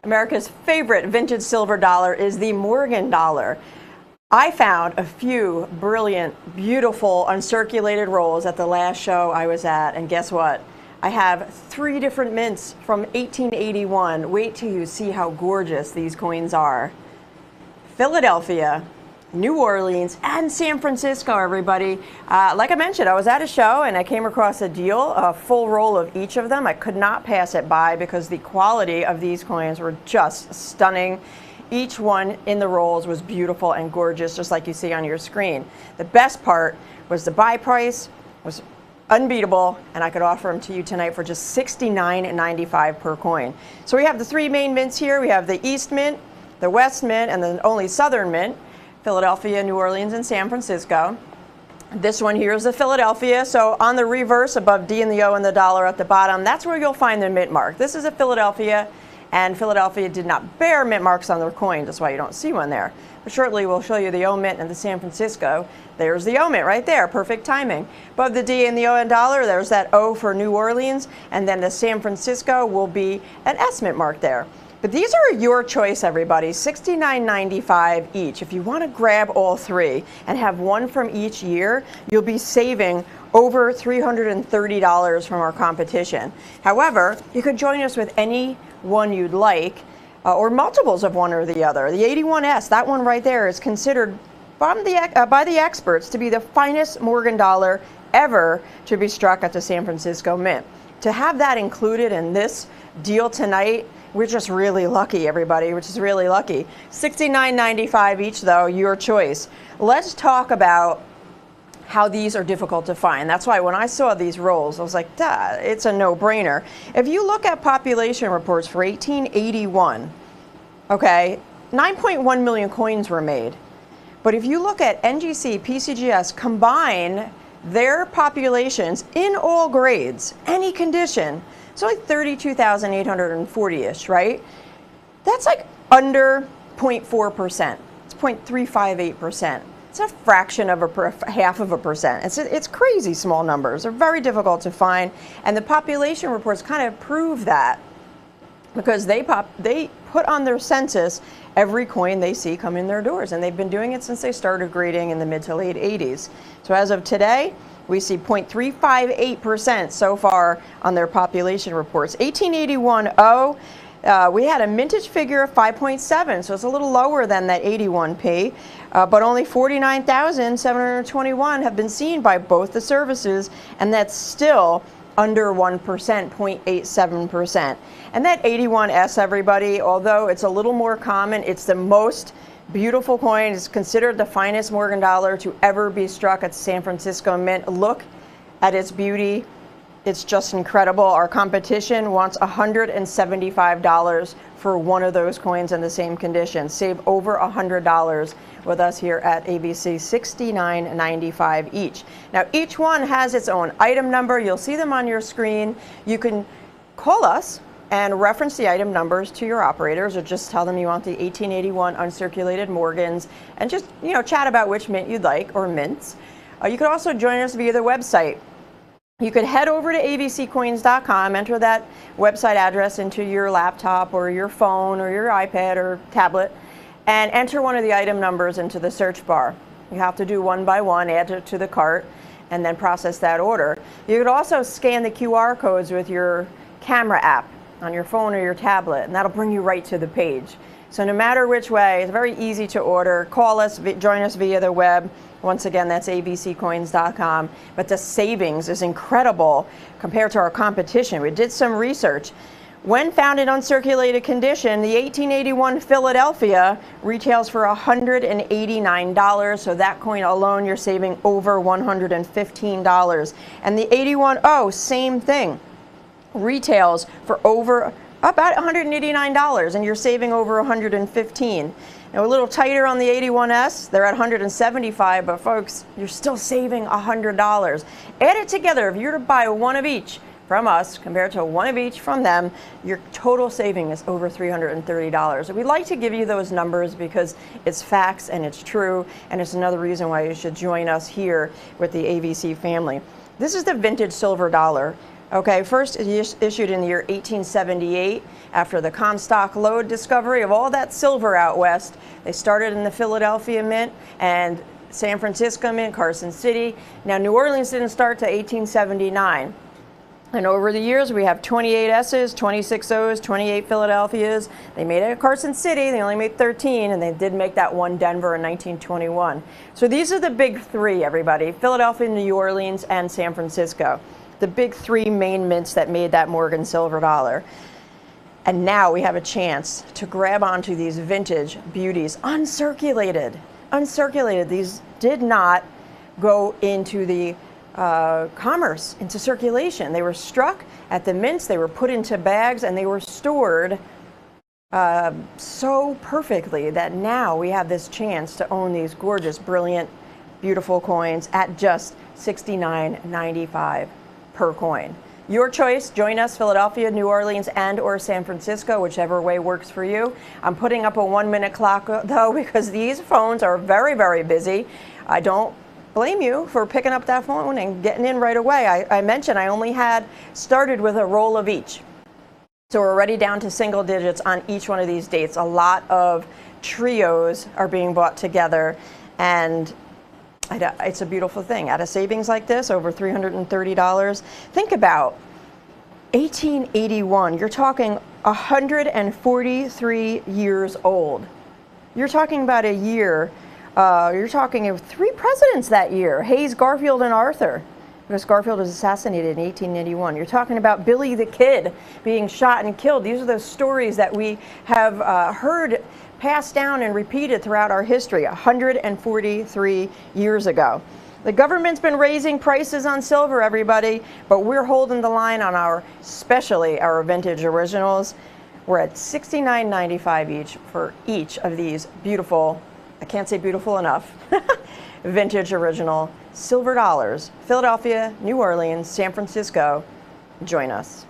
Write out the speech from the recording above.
America's favorite vintage silver dollar is the Morgan dollar. I found a few brilliant, beautiful uncirculated rolls at the last show I was at, and guess what? I have 3 different mints from 1881. Wait till you see how gorgeous these coins are. Philadelphia, New Orleans, and San Francisco, everybody. Like I mentioned, I was at a show and I came across a deal, a full roll of each of them. I could not pass it by because the quality of these coins were just stunning. Each one in the rolls was beautiful and gorgeous, just like you see on your screen. The best part was the buy price was unbeatable, and I could offer them to you tonight for just $69.95 per coin. So we have the 3 main mints here. We have the East Mint, the West Mint, and the only Southern Mint, Philadelphia, New Orleans, and San Francisco. This one here is the Philadelphia. So on the reverse above D and the O and the dollar at the bottom, that's where you'll find the mint mark. This is a Philadelphia, and Philadelphia did not bear mint marks on their coin. That's why you don't see one there. But shortly we'll show you the O mint and the San Francisco. There's the O mint right there, perfect timing. Above the D and the O and dollar, there's that O for New Orleans, and then the San Francisco will be an S mint mark there. But these are your choice, everybody. $69.95 each. If you want to grab all 3 and have one from each year, you'll be saving over $330 from our competition. However, you could join us with any one you'd like, or multiples of one or the other. The 81S, that one right there, is considered by the experts to be the finest Morgan dollar ever to be struck at the San Francisco Mint. To have that included in this deal tonight, we're just really lucky, everybody. We're just really lucky. $69.95 each, though, your choice. Let's talk about how these are difficult to find. That's why when I saw these rolls, I was like, duh, it's a no-brainer. If you look at population reports for 1881, okay, 9.1 million coins were made. But if you look at NGC, PCGS, combine their populations in all grades, any condition, it's only 32,840-ish, right? That's like under 0.4%. It's 0.358%. It's a fraction of half of a percent. It's crazy small numbers. They're very difficult to find, and the population reports kind of prove that because they put on their census every coin they see come in their doors, and they've been doing it since they started grading in the mid to late 80s. So as of today, we see 0.358% so far on their population reports. 1881-0, we had a mintage figure of 5.7, so it's a little lower than that 81p, but only 49,721 have been seen by both the services, and that's still under 1%, 0.87%. And that 81S, everybody, although it's a little more common, it's the most beautiful coin. It's considered the finest Morgan dollar to ever be struck at San Francisco Mint. Look at its beauty. It's just incredible. Our competition wants $175 for one of those coins in the same condition. Save over $100 with us here at ABC, $69.95 each. Now, each one has its own item number. You'll see them on your screen. You can call us and reference the item numbers to your operators, or just tell them you want the 1881 uncirculated Morgans, and just chat about which mint you'd like, or mints. You could also join us via the website. You could head over to abccoins.com, enter that website address into your laptop or your phone or your iPad or tablet, and enter one of the item numbers into the search bar. You have to do one by one, add it to the cart, and then process that order. You could also scan the QR codes with your camera app on your phone or your tablet, and that'll bring you right to the page. So no matter which way, it's very easy to order. Call us, join us via the web. Once again, that's abccoins.com. But the savings is incredible compared to our competition. We did some research. When found in uncirculated condition, the 1881 Philadelphia retails for $189. So that coin alone, you're saving over $115. And the 81-0, same thing, retails for over about $189, and you're saving over $115. Now, a little tighter on the 81S, they're at $175, but folks, you're still saving $100. Add it together. If you're to buy one of each from us compared to one of each from them, your total saving is over $330. And we'd like to give you those numbers because it's facts and it's true, and it's another reason why you should join us here with the ABC family. This is the vintage silver dollar. Okay, first issued in the year 1878 after the Comstock Lode discovery of all that silver out west. They started in the Philadelphia Mint and San Francisco Mint, Carson City. Now, New Orleans didn't start till 1879. And over the years, we have 28 S's, 26 O's, 28 Philadelphias. They made it at Carson City. They only made 13, and they did make that one Denver in 1921. So these are the big three, everybody: Philadelphia, New Orleans, and San Francisco. The big three main mints that made that Morgan silver dollar. And now we have a chance to grab onto these vintage beauties, uncirculated. Uncirculated. These did not go into the commerce, into circulation. They were struck at the mints, they were put into bags, and they were stored so perfectly that now we have this chance to own these gorgeous, brilliant, beautiful coins at just $69.95 per coin. Your choice. Join us, Philadelphia, New Orleans, and or San Francisco, whichever way works for you. I'm putting up a 1-minute clock though, because these phones are very, very busy. I don't blame you for picking up that phone and getting in right away. I mentioned I only had started with a roll of each. So we're already down to single digits on each one of these dates. A lot of trios are being bought together, and it's a beautiful thing. At a savings like this, over $330, think about 1881. You're talking 143 years old. You're talking about a year. You're talking of 3 presidents that year: Hayes, Garfield, and Arthur, because Garfield was assassinated in 1881. You're talking about Billy the Kid being shot and killed. These are those stories that we have heard passed down and repeated throughout our history 143 years ago. The government's been raising prices on silver, everybody, but we're holding the line on especially our vintage originals. We're at $69.95 each for each of these beautiful, I can't say beautiful enough, vintage original silver dollars. Philadelphia, New Orleans, San Francisco. Join us.